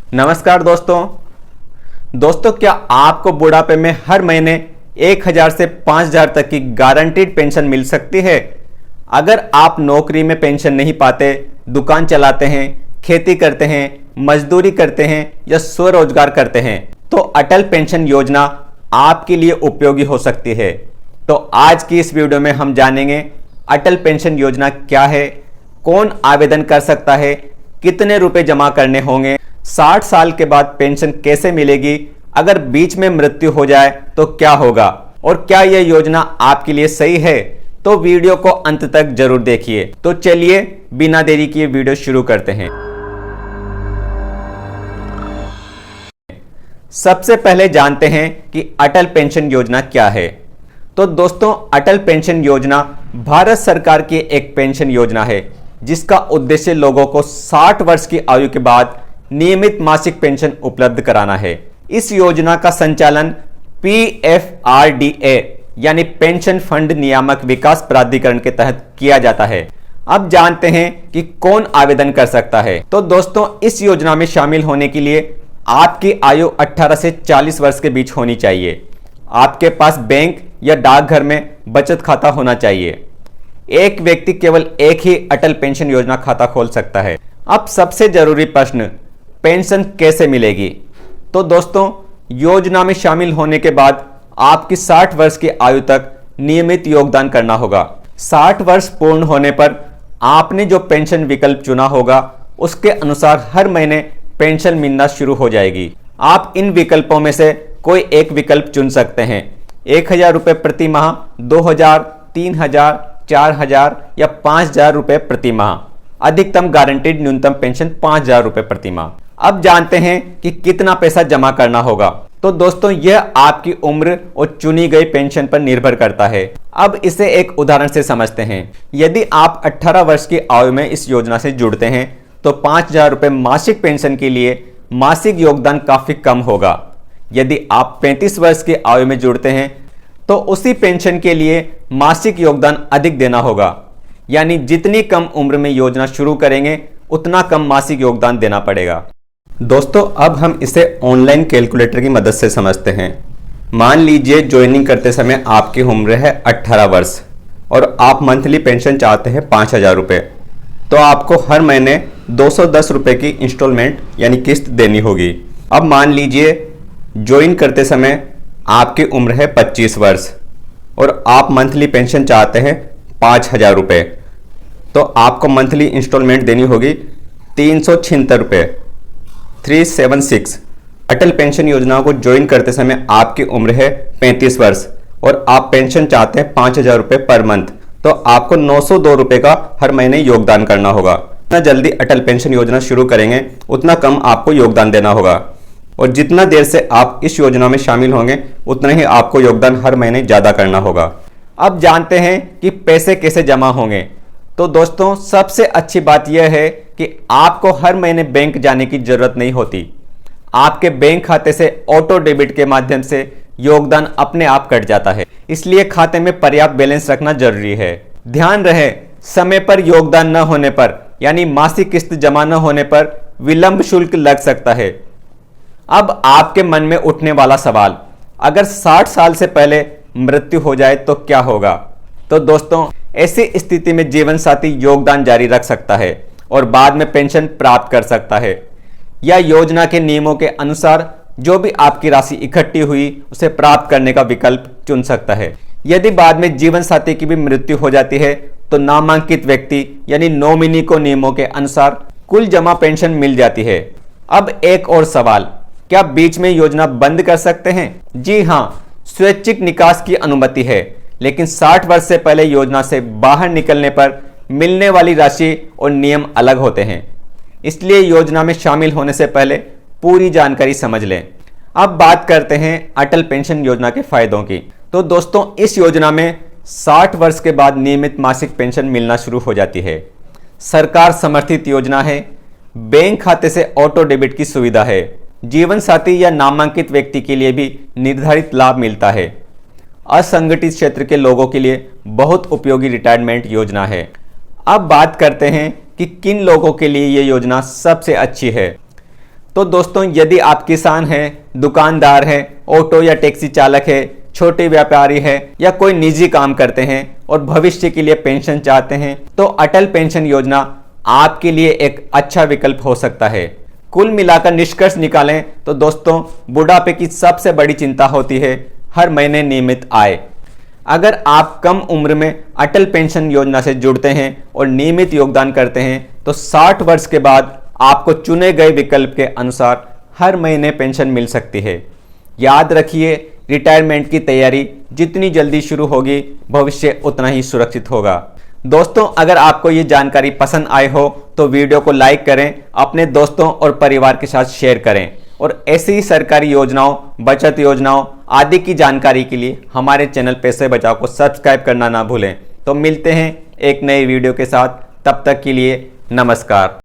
नमस्कार दोस्तों, क्या आपको बुढ़ापे में हर महीने 1,000 से 5,000 तक की गारंटीड पेंशन मिल सकती है? अगर आप नौकरी में पेंशन नहीं पाते, दुकान चलाते हैं, खेती करते हैं, मजदूरी करते हैं या स्वरोजगार करते हैं, तो अटल पेंशन योजना आपके लिए उपयोगी हो सकती है। तो आज की इस वीडियो में हम जानेंगे अटल पेंशन योजना क्या है, कौन आवेदन कर सकता है, कितने रुपए जमा करने होंगे, 60 साल के बाद पेंशन कैसे मिलेगी, अगर बीच में मृत्यु हो जाए तो क्या होगा और क्या यह योजना आपके लिए सही है। तो वीडियो को अंत तक जरूर देखिए। तो चलिए बिना देरी किए वीडियो शुरू करते हैं। सबसे पहले जानते हैं कि अटल पेंशन योजना क्या है। तो दोस्तों, अटल पेंशन योजना भारत सरकार की एक पेंशन योजना है जिसका उद्देश्य लोगों को 60 वर्ष की आयु के बाद नियमित मासिक पेंशन उपलब्ध कराना है। इस योजना का संचालन PFRDA यानी पेंशन फंड नियामक विकास प्राधिकरण के तहत किया जाता है। अब जानते हैं कि कौन आवेदन कर सकता है। तो दोस्तों, इस योजना में शामिल होने के लिए आपकी आयु 18 से 40 वर्ष के बीच होनी चाहिए। आपके पास बैंक या डाकघर में बचत खाता होना चाहिए। एक व्यक्ति केवल एक ही अटल पेंशन योजना खाता खोल सकता है। अब सबसे जरूरी प्रश्न, पेंशन कैसे मिलेगी? तो दोस्तों, योजना में शामिल होने के बाद आपकी 60 वर्ष की आयु तक नियमित योगदान करना होगा। 60 वर्ष पूर्ण होने पर आपने जो पेंशन विकल्प चुना होगा उसके अनुसार हर महीने पेंशन मिलना शुरू हो जाएगी। आप इन विकल्पों में से कोई एक विकल्प चुन सकते हैं। 1,000 रुपये प्रति माह, 2,000, 3,000, 4,000 या 5,000 रुपये प्रति माह। अधिकतम गारंटीड न्यूनतम पेंशन 5,000 रुपये प्रति माह। अब जानते हैं कि कितना पैसा जमा करना होगा। तो दोस्तों, यह आपकी उम्र और चुनी गई पेंशन पर निर्भर करता है। अब इसे एक उदाहरण से समझते हैं। यदि आप 18 वर्ष की आयु में इस योजना से जुड़ते हैं तो 5,000 रुपये मासिक पेंशन के लिए मासिक योगदान काफी कम होगा। यदि आप 35 वर्ष की आयु में जुड़ते हैं तो उसी पेंशन के लिए मासिक योगदान अधिक देना होगा। यानी जितनी कम उम्र में योजना शुरू करेंगे उतना कम मासिक योगदान देना पड़ेगा। दोस्तों, अब हम इसे ऑनलाइन कैलकुलेटर की मदद से समझते हैं। मान लीजिए ज्वाइनिंग करते समय आपकी उम्र है 18 वर्ष और आप मंथली पेंशन चाहते हैं 5,000 रुपये। तो आपको हर महीने 210 रुपये की इंस्टॉलमेंट यानी किस्त देनी होगी। अब मान लीजिए ज्वाइन करते समय आपकी उम्र है 25 वर्ष और आप मंथली पेंशन चाहते हैं 5,000 रुपये। तो आपको मंथली इंस्टॉलमेंट देनी होगी 376 रुपये, 376। अटल पेंशन योजना को ज्वाइन करते समय आपकी उम्र है 35 वर्ष और आप पेंशन चाहते हैं 5,000 रुपये पर मंथ। तो आपको 902 रुपये का हर महीने योगदान करना होगा। जितना जल्दी अटल पेंशन योजना शुरू करेंगे उतना कम आपको योगदान देना होगा और जितना देर से आप इस योजना में शामिल होंगे उतना ही आपको योगदान हर महीने ज़्यादा करना होगा। अब जानते हैं कि पैसे कैसे जमा होंगे। तो दोस्तों, सबसे अच्छी बात यह है कि आपको हर महीने बैंक जाने की जरूरत नहीं होती। आपके बैंक खाते से ऑटो डेबिट के माध्यम से योगदान अपने आप कट जाता है। इसलिए खाते में पर्याप्त बैलेंस रखना जरूरी है। ध्यान रहे, समय पर योगदान न होने पर यानी मासिक किस्त जमा न होने पर विलंब शुल्क लग सकता है। अब आपके मन में उठने वाला सवाल, अगर 60 साल से पहले मृत्यु हो जाए तो क्या होगा? तो दोस्तों, ऐसी स्थिति में जीवन साथी योगदान जारी रख सकता है और बाद में पेंशन प्राप्त कर सकता है या योजना के नियमों के अनुसार जो भी आपकी राशि इकट्ठी हुई उसे प्राप्त करने का विकल्प चुन सकता है। यदि बाद में जीवन साथी की भी मृत्यु हो जाती है तो नामांकित व्यक्ति यानी नॉमिनी को नियमों के अनुसार कुल जमा पेंशन मिल जाती है। अब एक और सवाल, क्या बीच में योजना बंद कर सकते हैं? जी हाँ, स्वैच्छिक निकास की अनुमति है, लेकिन 60 वर्ष से पहले योजना से बाहर निकलने पर मिलने वाली राशि और नियम अलग होते हैं। इसलिए योजना में शामिल होने से पहले पूरी जानकारी समझ लें। अब बात करते हैं अटल पेंशन योजना के फायदों की। तो दोस्तों, इस योजना में 60 वर्ष के बाद नियमित मासिक पेंशन मिलना शुरू हो जाती है। सरकार समर्थित योजना है। बैंक खाते से ऑटो डेबिट की सुविधा है। जीवन साथी या नामांकित व्यक्ति के लिए भी निर्धारित लाभ मिलता है। असंगठित क्षेत्र के लोगों के लिए बहुत उपयोगी रिटायरमेंट योजना है। अब बात करते हैं कि किन लोगों के लिए ये योजना सबसे अच्छी है। तो दोस्तों, यदि आप किसान हैं, दुकानदार हैं, ऑटो या टैक्सी चालक है, छोटे व्यापारी है या कोई निजी काम करते हैं और भविष्य के लिए पेंशन चाहते हैं, तो अटल पेंशन योजना आपके लिए एक अच्छा विकल्प हो सकता है। कुल मिलाकर निष्कर्ष निकालें तो दोस्तों, बुढ़ापे की सबसे बड़ी चिंता होती है हर महीने नियमित आय। अगर आप कम उम्र में अटल पेंशन योजना से जुड़ते हैं और नियमित योगदान करते हैं तो 60 वर्ष के बाद आपको चुने गए विकल्प के अनुसार हर महीने पेंशन मिल सकती है। याद रखिए, रिटायरमेंट की तैयारी जितनी जल्दी शुरू होगी, भविष्य उतना ही सुरक्षित होगा। दोस्तों, अगर आपको ये जानकारी पसंद आए हो तो वीडियो को लाइक करें, अपने दोस्तों और परिवार के साथ शेयर करें और ऐसी ही सरकारी योजनाओं, बचत योजनाओं आदि की जानकारी के लिए हमारे चैनल पैसे बचाओ को सब्सक्राइब करना ना भूलें। तो मिलते हैं एक नई वीडियो के साथ, तब तक के लिए नमस्कार।